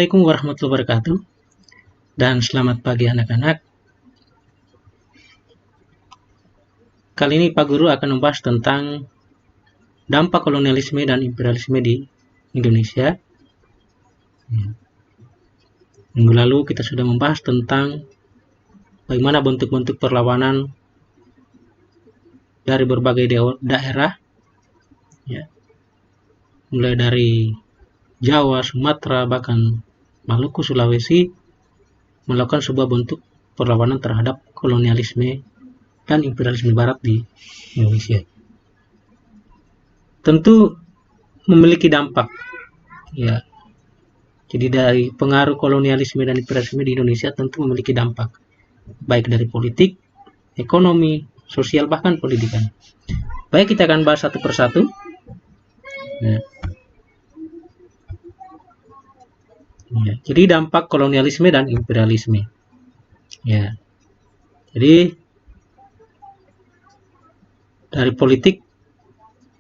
Assalamualaikum warahmatullahi wabarakatuh, dan selamat pagi anak-anak. Kali ini Pak Guru akan membahas tentang dampak kolonialisme dan imperialisme di Indonesia. Minggu lalu kita sudah membahas tentang bagaimana bentuk-bentuk perlawanan dari berbagai daerah, mulai dari Jawa, Sumatera, bahkan Maluku, Sulawesi, melakukan sebuah bentuk perlawanan terhadap kolonialisme dan imperialisme barat di Indonesia. Tentu memiliki dampak, ya. Jadi dari pengaruh kolonialisme dan imperialisme di Indonesia tentu memiliki dampak, baik dari politik, ekonomi, sosial, bahkan pendidikan. Baik, kita akan bahas satu persatu. Jadi dampak kolonialisme dan imperialisme. Jadi dari politik,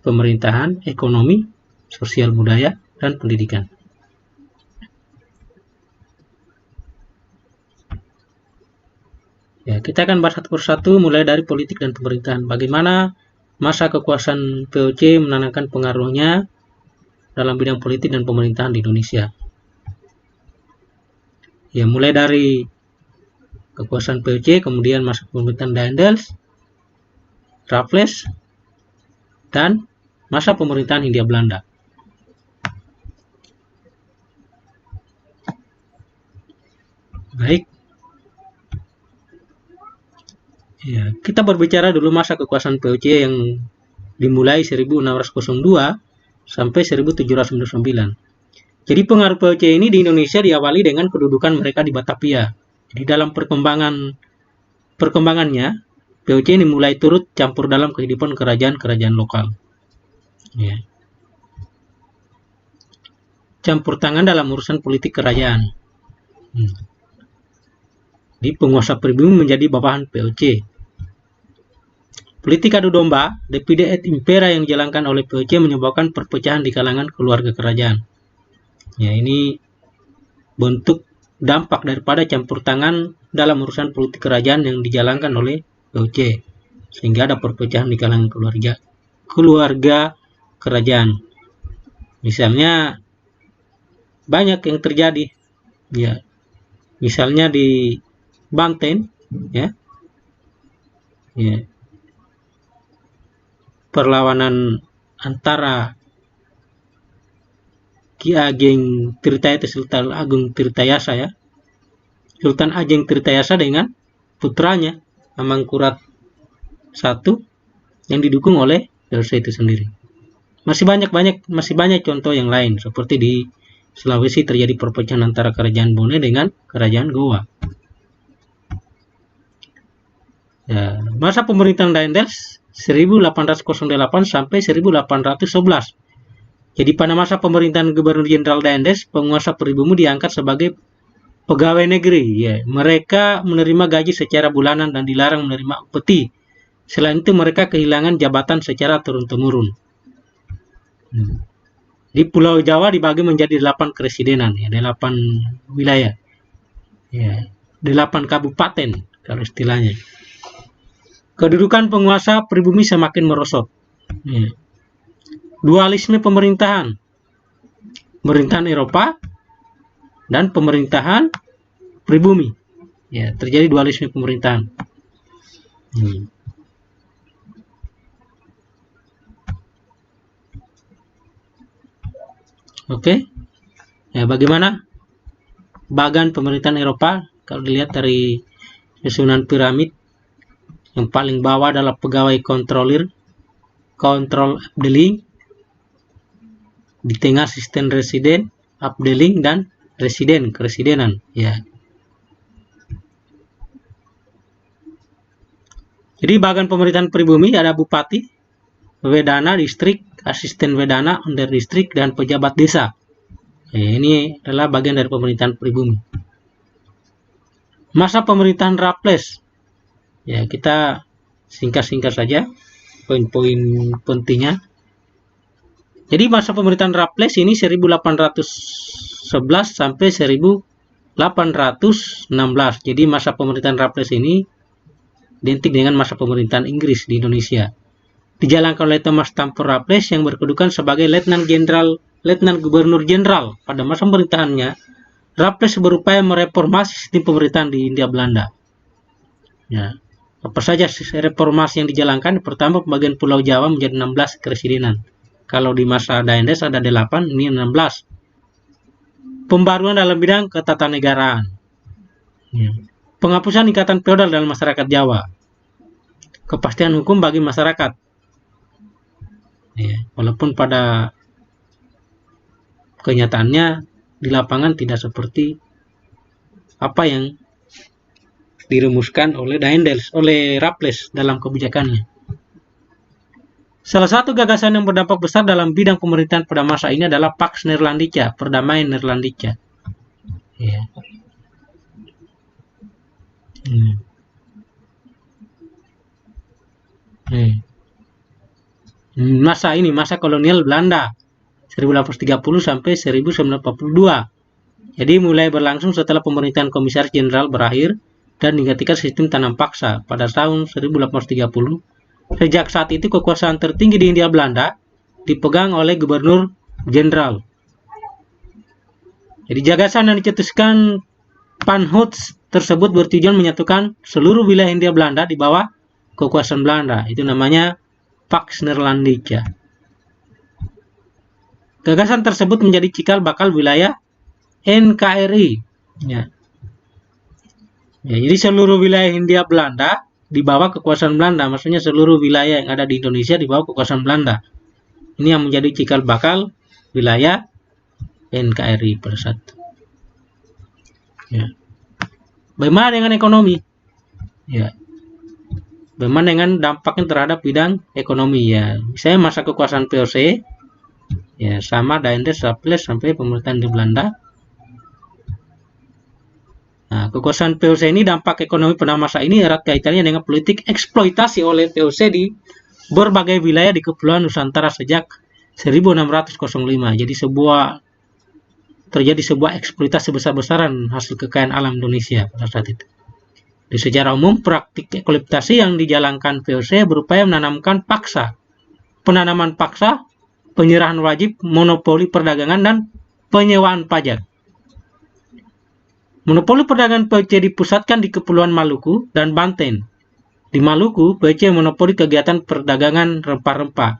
pemerintahan, ekonomi, sosial, budaya, dan pendidikan. Kita akan bahas satu persatu mulai dari politik dan pemerintahan. Bagaimana masa kekuasaan VOC menanamkan pengaruhnya dalam bidang politik dan pemerintahan di Indonesia. Mulai dari kekuasaan VOC, kemudian masa pemerintahan Daendels, Raffles, dan masa pemerintahan Hindia Belanda. Baik. Kita berbicara dulu masa kekuasaan VOC yang dimulai 1602 sampai 1799. Jadi pengaruh VOC ini di Indonesia diawali dengan kedudukan mereka di Batavia. Jadi dalam perkembangannya, VOC ini mulai turut campur dalam kehidupan kerajaan-kerajaan lokal. Campur tangan dalam urusan politik kerajaan. Jadi penguasa pribumi menjadi bawahan VOC. Politik adu domba, divide et impera yang dijalankan oleh VOC menyebabkan perpecahan di kalangan keluarga kerajaan. Ini bentuk dampak daripada campur tangan dalam urusan politik kerajaan yang dijalankan oleh VOC, sehingga ada perpecahan di kalangan keluarga kerajaan. Misalnya banyak yang terjadi, misalnya di Banten, perlawanan antara Ki Ageng Tirtayasa Sultan Agung Tirtayasa, Sultan Ageng Tirtayasa dengan putranya Amangkurat I yang didukung oleh VOC itu sendiri. Masih banyak contoh yang lain, seperti di Sulawesi terjadi perpecahan antara kerajaan Bone dengan kerajaan Goa. Masa pemerintahan Daendels 1808 sampai 1811. Jadi pada masa pemerintahan Gubernur Jenderal Daendels, penguasa pribumi diangkat sebagai pegawai negeri. Mereka menerima gaji secara bulanan dan dilarang menerima upeti. Selain itu mereka kehilangan jabatan secara turun-temurun. Di Pulau Jawa dibagi menjadi 8 keresidenan, 8 wilayah, 8 kabupaten kalau istilahnya. Kedudukan penguasa pribumi semakin merosot. Dualisme pemerintahan Eropa dan pemerintahan pribumi. Terjadi dualisme pemerintahan. Oke. Bagaimana bagan pemerintahan Eropa? Kalau dilihat dari susunan piramid, yang paling bawah adalah pegawai control abdeling, di tengah asisten residen, abdeling, dan residen, keresidenan. Jadi bagian pemerintahan pribumi ada bupati, wedana distrik, asisten wedana, under distrik, dan pejabat desa. Ini adalah bagian dari pemerintahan pribumi. Masa pemerintahan Raffles, kita singkat-singkat saja poin-poin pentingnya. Jadi masa pemerintahan Raffles ini 1809 1111 sampai 1816. Jadi masa pemerintahan Raffles ini identik dengan masa pemerintahan Inggris di Indonesia. Dijalankan oleh Thomas Stamford Raffles yang berkedudukan sebagai Letnan Gubernur Jenderal. Pada masa pemerintahannya, Raffles berupaya mereformasi sistem pemerintahan di Hindia Belanda. Ya, apa saja reformasi yang dijalankan? Pertama, pembagian Pulau Jawa menjadi 16 keresidenan. Kalau di masa Daendes ada 8, ini 16. Pembaruan dalam bidang ketatanegaraan. Ya. Penghapusan ikatan feodal dalam masyarakat Jawa. Kepastian hukum bagi masyarakat. Ya, walaupun pada kenyataannya di lapangan tidak seperti apa yang dirumuskan oleh Raffles dalam kebijakannya. Salah satu gagasan yang berdampak besar dalam bidang pemerintahan pada masa ini adalah Pax Neerlandica, perdamaian Neerlandica. Ya. Masa kolonial Belanda 1830 sampai 1942. Jadi mulai berlangsung setelah pemerintahan Komisaris Jenderal berakhir dan digantikan sistem tanam paksa pada tahun 1830. Sejak saat itu kekuasaan tertinggi di Hindia Belanda dipegang oleh Gubernur Jenderal. Jadi gagasan yang dicetuskan Panhoets tersebut bertujuan menyatukan seluruh wilayah Hindia Belanda di bawah kekuasaan Belanda. Itu namanya Pax Neerlandica. Gagasan tersebut menjadi cikal bakal wilayah NKRI. Ya. Jadi seluruh wilayah Hindia Belanda di bawah kekuasaan Belanda, maksudnya seluruh wilayah yang ada di Indonesia di bawah kekuasaan Belanda. Ini yang menjadi cikal bakal wilayah NKRI pada saat itu. Ya. Bagaimana dengan ekonomi? Ya. Bagaimana dengan dampaknya terhadap bidang ekonomi? Ya, misalnya masa kekuasaan VOC, ya sama Daendes Raffles sampai pemerintahan di Belanda. Nah, kekuasaan VOC ini dampak ekonomi pada masa ini erat kaitannya dengan politik eksploitasi oleh VOC di berbagai wilayah di Kepulauan Nusantara sejak 1605. Jadi terjadi sebuah eksploitasi besar-besaran hasil kekayaan alam Indonesia pada saat itu. Di sejarah umum, praktik eksploitasi yang dijalankan VOC berupaya menanamkan paksa, penanaman paksa, penyerahan wajib, monopoli perdagangan, dan penyewaan pajak. Monopoli perdagangan POC dipusatkan di Kepulauan Maluku dan Banten. Di Maluku, POC monopoli kegiatan perdagangan rempah-rempah.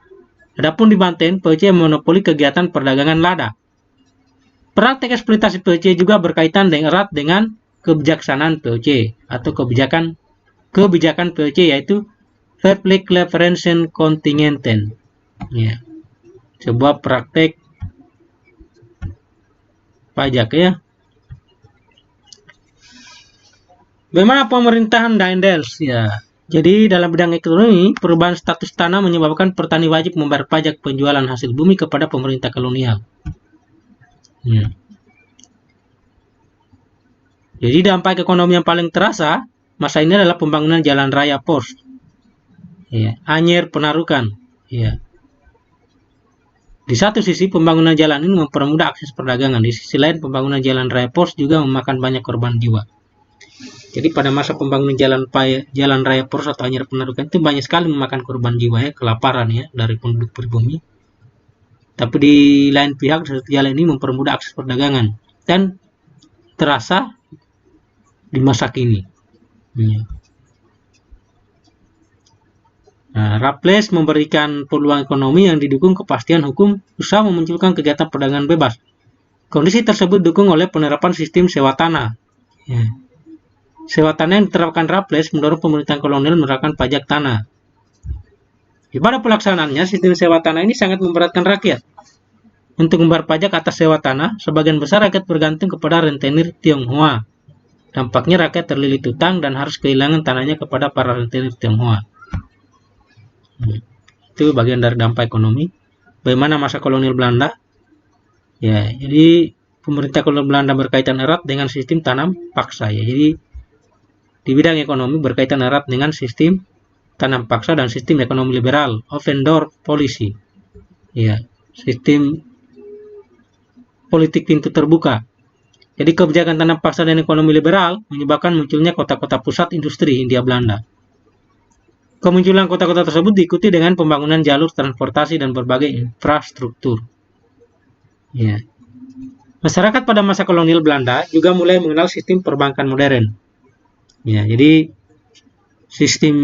Adapun di Banten, POC monopoli kegiatan perdagangan lada. Praktek eksploitasi POC juga berkaitan erat dengan kebijaksanaan POC atau kebijakan POC, yaitu Verplichtleveransen Contingenten. Ya. Sebuah praktek pajak ya. Bagaimana pemerintahan Daendels? Ya, jadi dalam bidang ekonomi, perubahan status tanah menyebabkan petani wajib membayar pajak penjualan hasil bumi kepada pemerintah kolonial. Ya. Jadi dampak ekonomi yang paling terasa masa ini adalah pembangunan jalan raya pos. Ya, Anyer Penarukan. Ya. Di satu sisi pembangunan jalan ini mempermudah akses perdagangan, di sisi lain pembangunan jalan raya pos juga memakan banyak korban jiwa. Jadi pada masa pembangunan jalan raya Pors atau Anyer Penarukan itu banyak sekali memakan korban jiwa ya, kelaparan ya dari penduduk pribumi. Tapi di lain pihak jalan ini mempermudah akses perdagangan dan terasa di masa kini. Ya. Nah, Raffles memberikan peluang ekonomi yang didukung kepastian hukum, usaha memunculkan kegiatan perdagangan bebas. Kondisi tersebut didukung oleh penerapan sistem sewa tanah. Ya. Sewa tanah yang diterapkan Raffles mendorong pemerintahan kolonial menerapkan pajak tanah. Pada pelaksanaannya, sistem sewa tanah ini sangat memberatkan rakyat. Untuk membayar pajak atas sewa tanah, sebagian besar rakyat bergantung kepada rentenir Tionghoa. Dampaknya rakyat terlilit utang dan harus kehilangan tanahnya kepada para rentenir Tionghoa. Itu bagian dari dampak ekonomi. Bagaimana masa kolonial Belanda? Ya, jadi pemerintah kolonial Belanda berkaitan erat dengan sistem tanam paksa ya. Jadi di bidang ekonomi berkaitan erat dengan sistem tanam paksa dan sistem ekonomi liberal, open door policy. Ya, sistem politik pintu terbuka. Jadi kebijakan tanam paksa dan ekonomi liberal menyebabkan munculnya kota-kota pusat industri Hindia Belanda. Kemunculan kota-kota tersebut diikuti dengan pembangunan jalur transportasi dan berbagai infrastruktur. Ya. Masyarakat pada masa kolonial Belanda juga mulai mengenal sistem perbankan modern. Ya, jadi sistem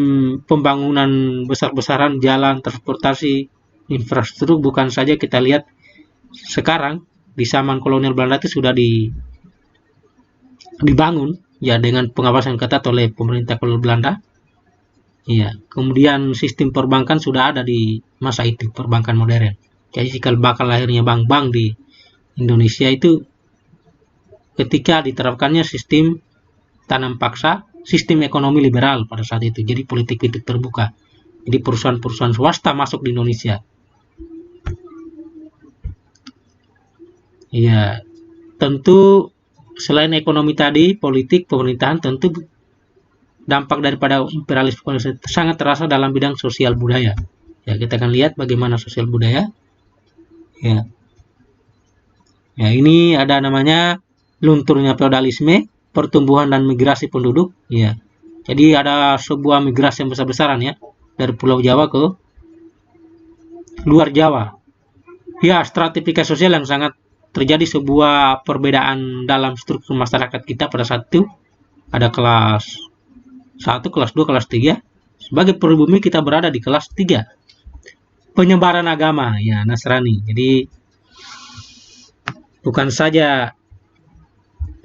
pembangunan besar-besaran jalan, transportasi, infrastruktur bukan saja kita lihat sekarang di zaman kolonial Belanda itu sudah dibangun ya dengan pengawasan ketat oleh pemerintah kolonial Belanda. Ya, kemudian sistem perbankan sudah ada di masa itu, perbankan modern. Jadi cikal bakal lahirnya bank-bank di Indonesia itu ketika diterapkannya sistem tanam paksa, sistem ekonomi liberal pada saat itu. Jadi politik pintu terbuka. Jadi perusahaan-perusahaan swasta masuk di Indonesia. Ya, tentu selain ekonomi tadi, politik, pemerintahan tentu dampak daripada imperialisme sangat terasa dalam bidang sosial budaya. Ya, kita akan lihat bagaimana sosial budaya. Ya. Ya, ini ada namanya lunturnya feodalisme, pertumbuhan dan migrasi penduduk. Ya. Jadi ada sebuah migrasi yang besar-besaran ya dari Pulau Jawa ke luar Jawa. Ya, stratifikasi sosial yang sangat terjadi sebuah perbedaan dalam struktur masyarakat kita pada saat itu. Ada kelas 1, kelas 2, kelas 3. Sebagai pribumi kita berada di kelas 3. Penyebaran agama, ya Nasrani. Jadi bukan saja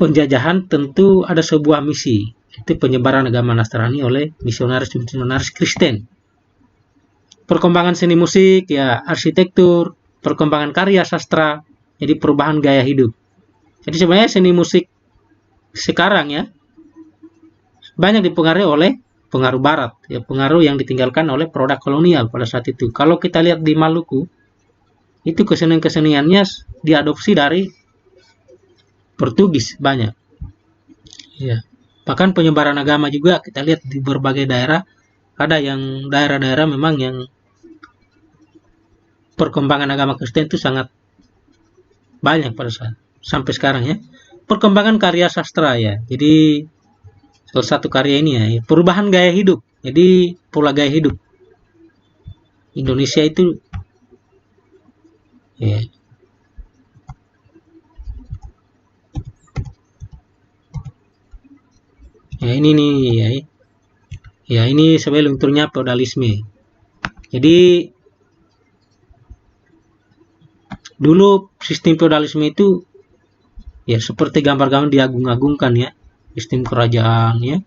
penjajahan, tentu ada sebuah misi. Itu penyebaran agama Nasrani oleh misionaris Kristen. Perkembangan seni musik, ya arsitektur, perkembangan karya sastra, jadi perubahan gaya hidup. Jadi sebenarnya seni musik sekarang ya banyak dipengaruhi oleh pengaruh barat, ya pengaruh yang ditinggalkan oleh produk kolonial pada saat itu. Kalau kita lihat di Maluku, itu kesenian-keseniannya diadopsi dari Portugis banyak. Ya. Bahkan penyebaran agama juga kita lihat di berbagai daerah, ada yang daerah-daerah memang yang perkembangan agama Kristen itu sangat banyak pada saat sampai sekarang ya. Perkembangan karya sastra ya. Jadi salah satu karya ini ya, perubahan gaya hidup. Jadi pola gaya hidup Indonesia itu ya. Ya ini nih ya. Ya ini sebagai lunturnya feodalisme. Jadi dulu sistem feodalisme itu ya seperti gambar-gambar diagung-agungkan ya. Sistem kerajaan ya.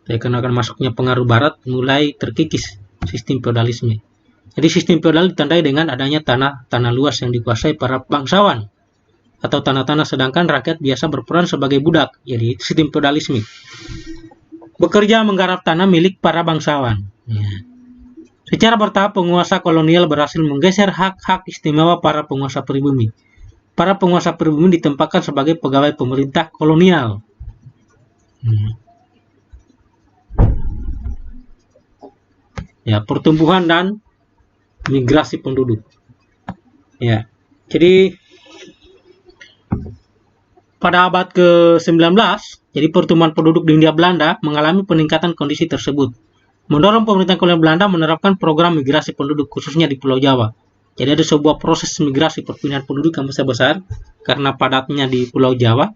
Karena akan masuknya pengaruh barat mulai terkikis sistem feodalisme. Jadi sistem feodal ditandai dengan adanya tanah luas yang dikuasai para bangsawan atau tanah-tanah, sedangkan rakyat biasa berperan sebagai budak. Jadi sistem feodalisme. Bekerja menggarap tanah milik para bangsawan. Ya. Secara bertahap penguasa kolonial berhasil menggeser hak-hak istimewa para penguasa pribumi. Para penguasa pribumi ditempatkan sebagai pegawai pemerintah kolonial. Ya, pertumbuhan dan migrasi penduduk. Ya. Jadi pada abad ke-19, jadi pertumbuhan penduduk di Hindia Belanda mengalami peningkatan kondisi tersebut. Mendorong pemerintah kolonial Belanda menerapkan program migrasi penduduk khususnya di Pulau Jawa. Jadi ada sebuah proses migrasi perpindahan penduduk yang besar-besar karena padatnya di Pulau Jawa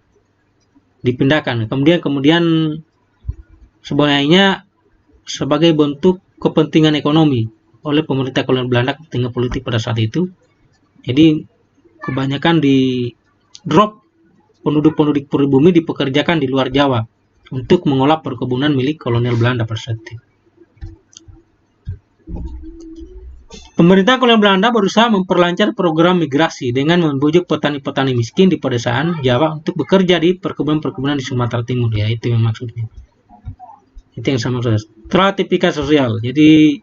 dipindahkan. Kemudian sebenarnya sebagai bentuk kepentingan ekonomi oleh pemerintah kolonial Belanda, kepentingan politik pada saat itu. Jadi kebanyakan di drop penduduk-penduduk pribumi dipekerjakan di luar Jawa untuk mengolah perkebunan milik kolonial Belanda pada saat itu. Pemerintah kolonial Belanda berusaha memperlancar program migrasi dengan membujuk petani-petani miskin di pedesaan Jawa untuk bekerja di perkebunan-perkebunan di Sumatera Timur. Ya, itu yang maksudnya. Itu yang sama saja. Stratifikasi sosial. Jadi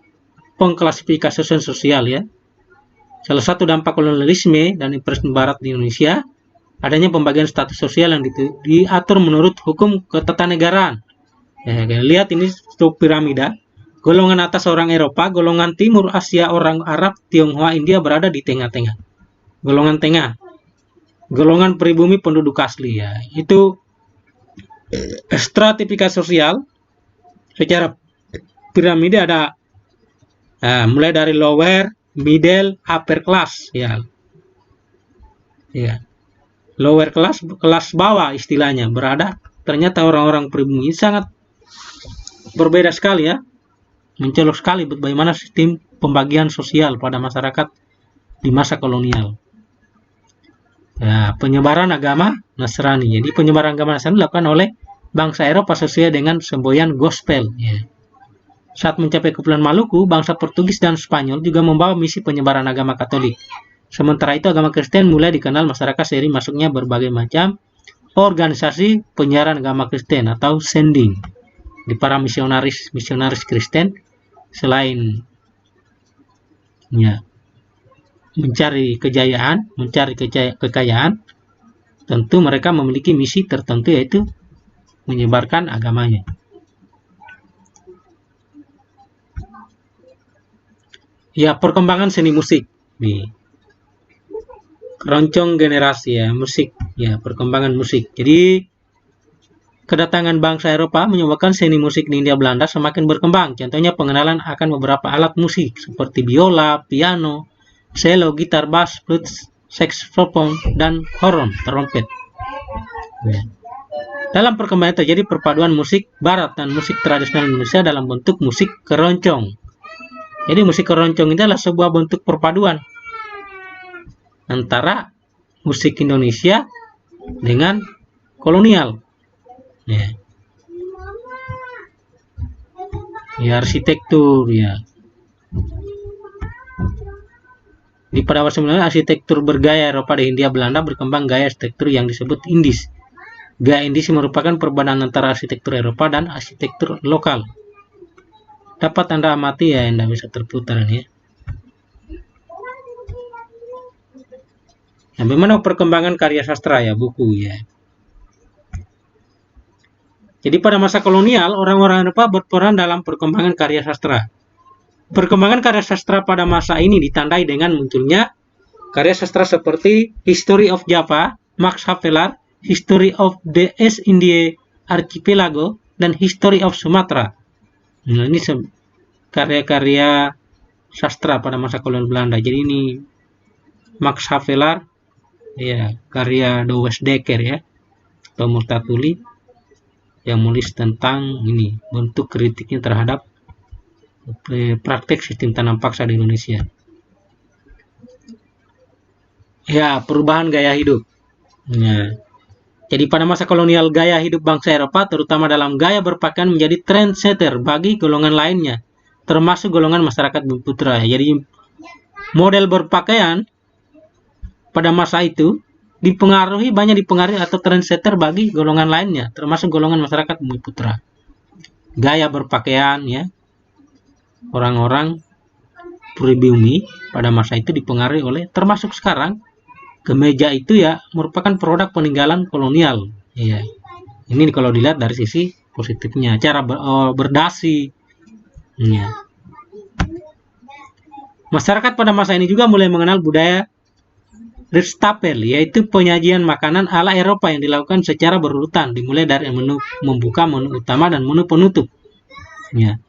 pengklasifikasian sosial ya. Salah satu dampak kolonialisme dan imperialisme barat di Indonesia adanya pembagian status sosial yang diatur menurut hukum ketatanegaraan. Ya, lihat ini struktur piramida. Golongan atas orang Eropa, golongan timur Asia orang Arab, Tionghoa, India berada di tengah-tengah. Golongan tengah. Golongan pribumi penduduk asli ya. Itu stratifikasi sosial secara piramida ada mulai dari lower, middle, upper class ya. Ya. Lower class, kelas bawah istilahnya berada. Ternyata orang-orang pribumi sangat berbeda sekali ya. Mencolok sekali bagaimana sistem pembagian sosial pada masyarakat di masa kolonial. Ya, penyebaran agama Nasrani. Jadi penyebaran agama Nasrani dilakukan oleh bangsa Eropa sesuai dengan semboyan gospel. Ya. Saat mencapai Kepulauan Maluku, bangsa Portugis dan Spanyol juga membawa misi penyebaran agama Katolik. Sementara itu agama Kristen mulai dikenal masyarakat seiring masuknya berbagai macam organisasi penyiaran agama Kristen atau sending di para misionaris Kristen. Selain ya, mencari kekayaan, tentu mereka memiliki misi tertentu yaitu menyebarkan agamanya. Ya, perkembangan seni musik nih. Keroncong generasi ya, musik ya, perkembangan musik. Jadi kedatangan bangsa Eropa menyebabkan seni musik di Hindia Belanda semakin berkembang. Contohnya pengenalan akan beberapa alat musik seperti biola, piano, cello, gitar, bass, flute, saxophone, dan horn, trompet. Ya. Dalam perkembangan terjadi perpaduan musik barat dan musik tradisional Indonesia dalam bentuk musik keroncong. Jadi musik keroncong ini adalah sebuah bentuk perpaduan antara musik Indonesia dengan kolonial. Ya. Ya, arsitektur ya. Di pada awal 19 arsitektur bergaya Eropa di Hindia Belanda berkembang gaya arsitektur yang disebut Indis. Gaya Indis merupakan perbandingan antara arsitektur Eropa dan arsitektur lokal. Dapat Anda amati ya, Anda bisa terputar ini ya. Nah, bagaimana perkembangan karya sastra ya, buku ya. Jadi pada masa kolonial, orang-orang Eropa berperan dalam perkembangan karya sastra. Perkembangan karya sastra pada masa ini ditandai dengan munculnya karya sastra seperti History of Java, Max Havelaar, History of the East India Archipelago, dan History of Sumatra. Nah, ini karya-karya sastra pada masa kolonial Belanda. Jadi ini Max Havelaar, ya, karya Douwe Dekker ya, atau Multatuli, yang menulis tentang ini bentuk kritiknya terhadap praktek sistem tanam paksa di Indonesia. Ya, perubahan gaya hidup. Ya. Jadi pada masa kolonial gaya hidup bangsa Eropa terutama dalam gaya berpakaian menjadi trendsetter bagi golongan lainnya, termasuk golongan masyarakat bumi putra. Jadi model berpakaian pada masa itu banyak dipengaruhi atau trendsetter bagi golongan lainnya, termasuk golongan masyarakat bumi putra. Gaya berpakaian ya, orang-orang pribumi pada masa itu dipengaruhi oleh, termasuk sekarang, kemeja itu ya merupakan produk peninggalan kolonial. Ya. Ini kalau dilihat dari sisi positifnya, cara berdasi. Ya. Masyarakat pada masa ini juga mulai mengenal budaya Ritstapel, yaitu penyajian makanan ala Eropa yang dilakukan secara berurutan, dimulai dari menu membuka, menu utama, dan menu penutup. Ya.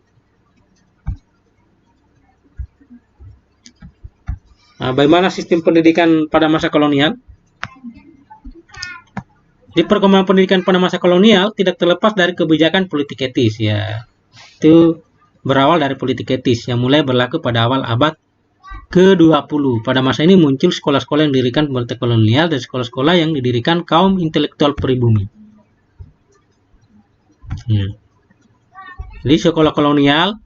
Nah, bagaimana sistem pendidikan pada masa kolonial? Di perkembangan pendidikan pada masa kolonial tidak terlepas dari kebijakan politik etis. Ya. Itu berawal dari politik etis yang mulai berlaku pada awal abad ke-20. Pada masa ini muncul sekolah-sekolah yang didirikan pemerintah kolonial dan sekolah-sekolah yang didirikan kaum intelektual pribumi. Jadi sekolah kolonial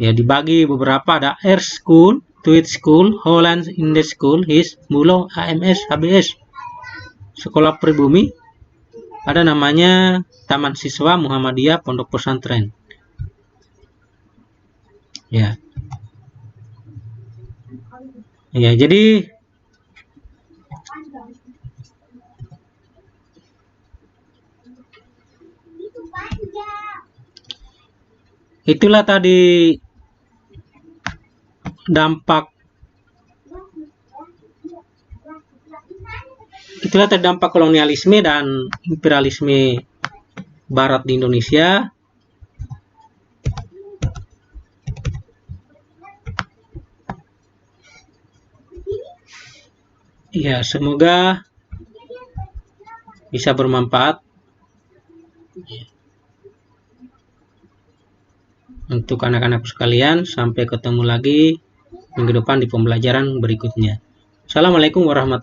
ya dibagi beberapa, ada Air School, Tweed School, Holland Indes School, HIS, Mulo, AMS, HBS. Sekolah pribumi ada namanya Taman Siswa Muhammadiyah Pondok Pesantren. Ya. Ya, jadi Itulah tadi dampak kolonialisme dan imperialisme Barat di Indonesia. Ya, semoga bisa bermanfaat untuk anak-anak sekalian. Sampai ketemu lagi minggu depan di pembelajaran berikutnya. Assalamualaikum warahmatullahi wabarakatuh.